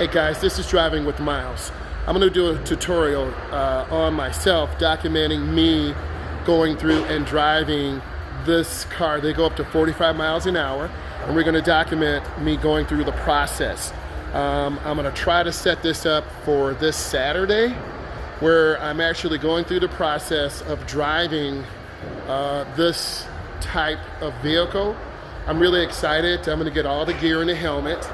Hey guys, this is Driving with Miles. I'm going to do a tutorial on myself documenting me going through and driving this car. They go up to 45 miles an hour, and we're going to document me going through the process. I'm going to try to set this up for this Saturday, where I'm actually going through the process of driving this type of vehicle. I'm really excited. I'm going to get all the gear in the helmet.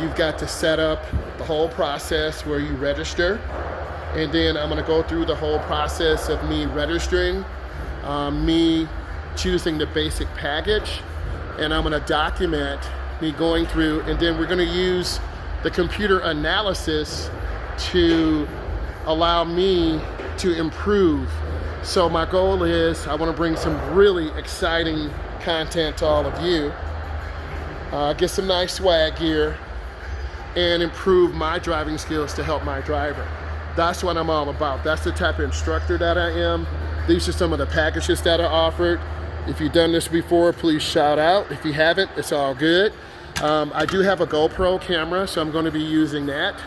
You've got to set up the whole process where you register, and then I'm going to go through the whole process of me registering, me choosing the basic package, and I'm going to document me going through, and then we're going to use the computer analysis to allow me to improve. So my goal is I want to bring some really exciting content to all of you. Get some nice swag gear and improve my driving skills to help my driver. That's what I'm all about. That's the type of instructor that I am. These are some of the packages that are offered. If you've done this before, please shout out. If you haven't, it's all good. I do have a GoPro camera, so I'm going to be using that.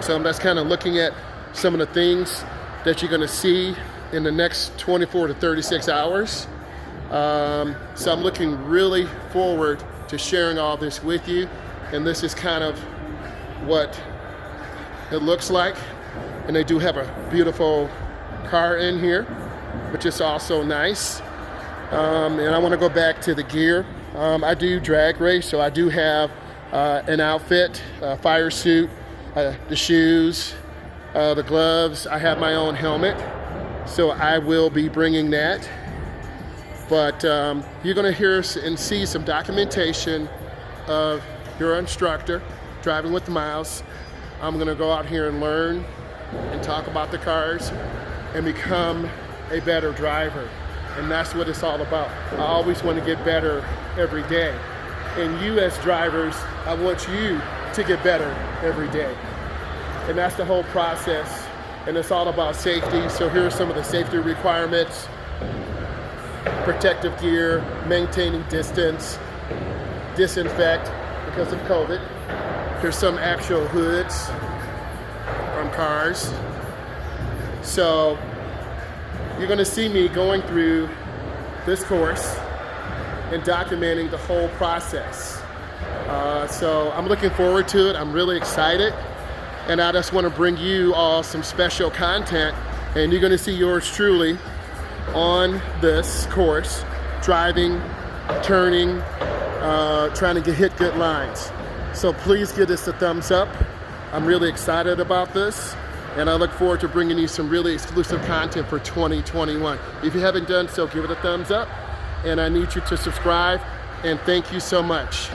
So I'm just kind of looking at some of the things that you're going to see in the next 24 to 36 hours. So I'm looking really forward to sharing all this with you, and this is kind of what it looks like. And they do have a beautiful car in here, which is also nice. And I want to go back to the gear. I do drag race, so I do have an outfit, a fire suit, the shoes, the gloves. I have my own helmet, so I will be bringing that. But you're going to hear and see some documentation of your instructor, Driving with Miles. I'm going to go out here and learn and talk about the cars and become a better driver. And that's what it's all about. I always want to get better every day. And you as drivers, I want you to get better every day. And that's the whole process. And it's all about safety. So here are some of the safety requirements. Protective gear, maintaining distance, disinfect because of COVID. Here's some actual hoods from cars. So you're going to see me going through this course and documenting the whole process. So I'm looking forward to it. I'm really excited. And I just want to bring you all some special content. And you're going to see yours truly on this course, driving, turning, trying to hit good lines. So please give this a thumbs up. I'm really excited about this, and I look forward to bringing you some really exclusive content for 2021. If you haven't done so, give it a thumbs up, and I need you to subscribe, and thank you so much.